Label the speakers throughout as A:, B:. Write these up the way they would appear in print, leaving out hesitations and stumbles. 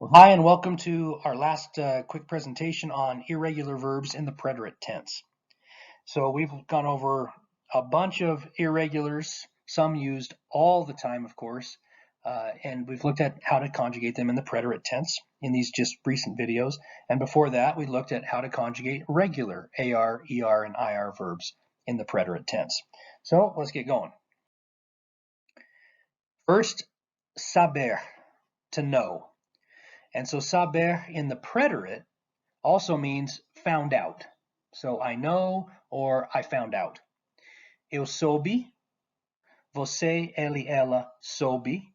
A: Well, hi, and welcome to our last quick presentation on irregular verbs in the preterite tense. So we've gone over a bunch of irregulars, some used all the time, of course, and we've looked at how to conjugate them in the preterite tense in these just recent videos. And before that, we looked at how to conjugate regular AR, ER, and IR verbs in the preterite tense. So let's get going. First, saber, to know. And so saber in the preterite also means found out. So I know or I found out. Eu soube, você, ele, ela soube,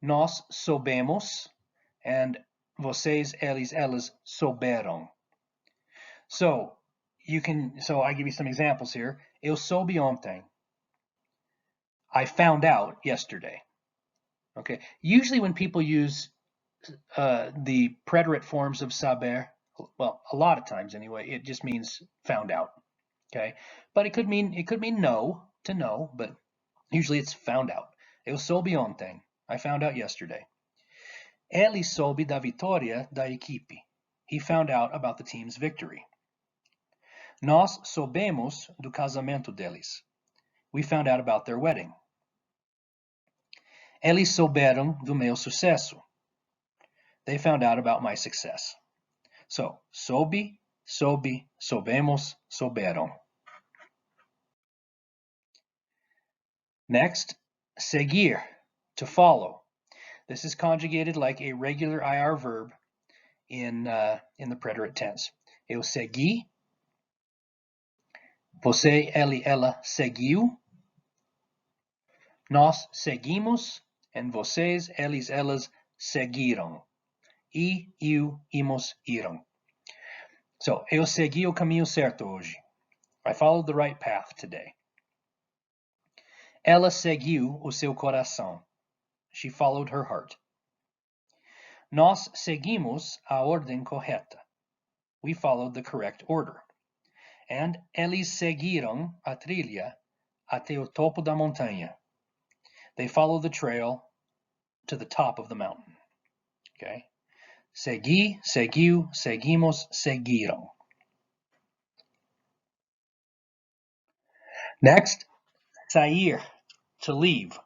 A: nós soubemos, and vocês, eles, elas souberam. So I give you some examples here. Eu soube ontem. I found out yesterday. Okay. Usually when people use the preterite forms of saber, well, a lot of times anyway, it just means found out. Okay, but it could mean know, to know, but usually it's found out. Eu soube ontem. I found out yesterday. Ele soube da vitória da equipe. He found out about the team's victory. Nós soubemos do casamento deles. We found out about their wedding. Eles souberam do meu sucesso. They found out about my success. So, soube, soube, soubemos, souberam. Next, seguir, to follow. This is conjugated like a regular IR verb in the preterite tense. Eu segui, você, ele, ela seguiu, nós seguimos, and vocês, eles, elas seguiram. Eu, imos, iram. So, eu segui o caminho certo hoje. I followed the right path today. Ela seguiu o seu coração. She followed her heart. Nós seguimos a ordem correta. We followed the correct order. And eles seguiram a trilha até o topo da montanha. They followed the trail to the top of the mountain. Okay? Segui, seguiu, seguimos, seguiram. Next, sair, to leave.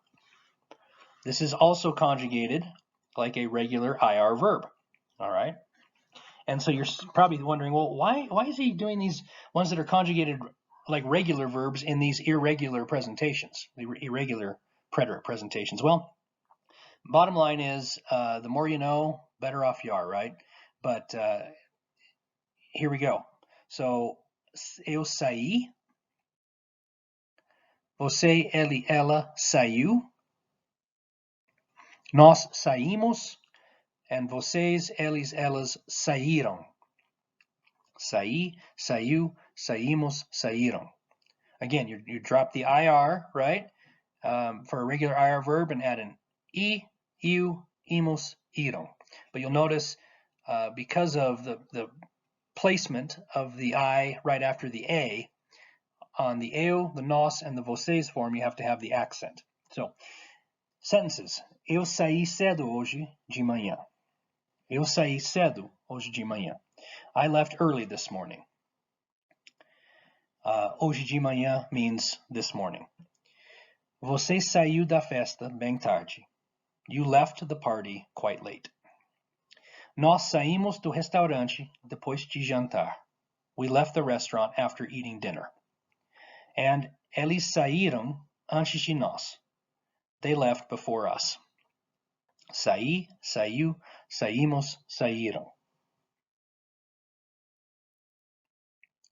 A: This is also conjugated like a regular IR verb. All right? And so you're probably wondering, well, why is he doing these ones that are conjugated like regular verbs in these irregular presentations, the irregular preterite presentations? Well, bottom line is, the more you know, better off you are, right? But here we go. So, eu saí, você, ele, ela saiu, nós saímos, and vocês, eles, elas saíram. Saí, saiu, saímos, saíram. Again, you drop the IR, right, for a regular IR verb and add an eu, imos, iram. But you'll notice because of the placement of the I right after the A, on the eu, the nós, and the vocês form, you have to have the accent. So, sentences. Eu saí cedo hoje de manhã. Eu saí cedo hoje de manhã. I left early this morning. Hoje de manhã means this morning. Você saiu da festa bem tarde. You left the party quite late. Nós saímos do restaurante depois de jantar. We left the restaurant after eating dinner. And eles saíram antes de nós. They left before us. Saí, saiu, saímos, saíram.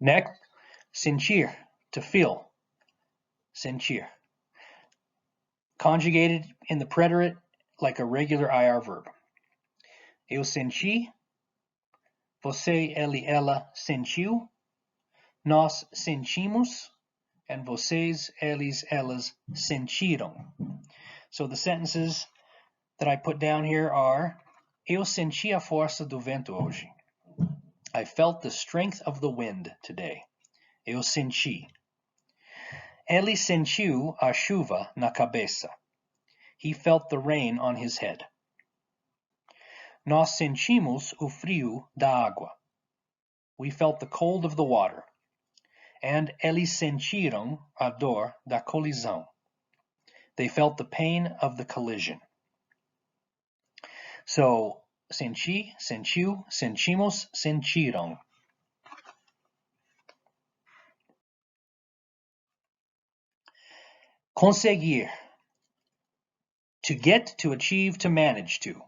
A: Next, sentir, to feel. Sentir. Conjugated in the preterite like a regular IR verb. Eu senti, você, ele, ela sentiu, nós sentimos, and vocês, eles, elas sentiram. So the sentences that I put down here are: Eu senti a força do vento hoje. I felt the strength of the wind today. Eu senti. Ele sentiu a chuva na cabeça. He felt the rain on his head. Nós sentimos o frio da água. We felt the cold of the water. And eles sentiram a dor da colisão. They felt the pain of the collision. So, senti, sentiu, sentimos, sentiram. Conseguir. To get, to achieve, to manage to.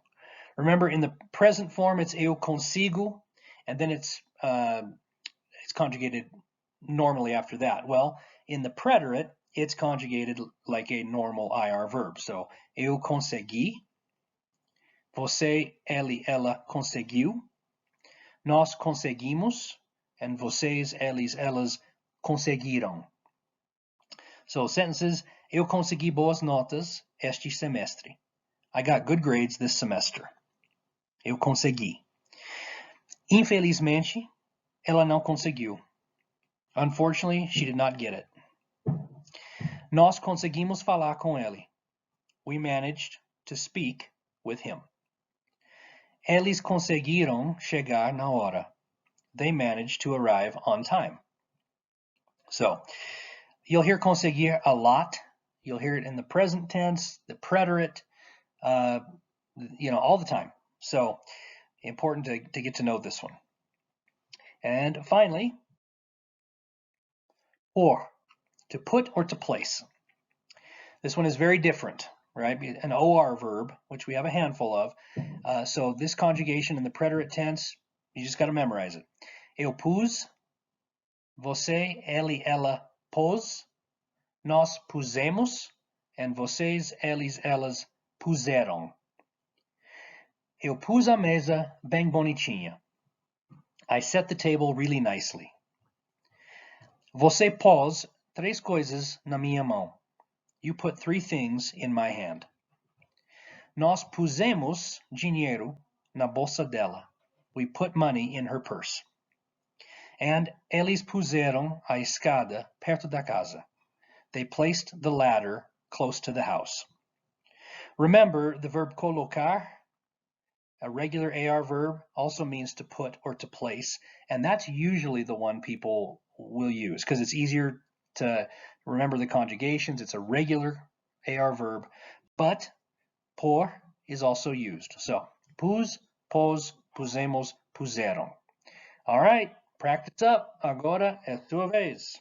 A: Remember, in the present form, it's eu consigo, and then it's conjugated normally after that. Well, in the preterite, it's conjugated like a normal IR verb. So, eu consegui, você, ele, ela conseguiu, nós conseguimos, and vocês, eles, elas conseguiram. So, sentences, eu consegui boas notas este semestre. I got good grades this semester. Eu consegui. Infelizmente, ela não conseguiu. Unfortunately, she did not get it. Nós conseguimos falar com ele. We managed to speak with him. Eles conseguiram chegar na hora. They managed to arrive on time. So, you'll hear conseguir a lot. You'll hear it in the present tense, the preterite, all the time. So, important to get to know this one. And finally, or, to put or to place. This one is very different, right? An OR verb, which we have a handful of. So this conjugation in the preterite tense, you just got to memorize it. Eu pus, você, ele, ela pôs, nós pusemos, and vocês, eles, elas puseram. Eu pus a mesa bem bonitinha. I set the table really nicely. Você pôs 3 coisas na minha mão. You put 3 things in my hand. Nós pusemos dinheiro na bolsa dela. We put money in her purse. And eles puseram a escada perto da casa. They placed the ladder close to the house. Remember, the verb colocar, a regular AR verb, also means to put or to place, and that's usually the one people will use because it's easier to remember the conjugations. It's a regular AR verb, but por is also used. So, pus, pôs, pusemos, puseram. All right, practice up. Agora é sua vez.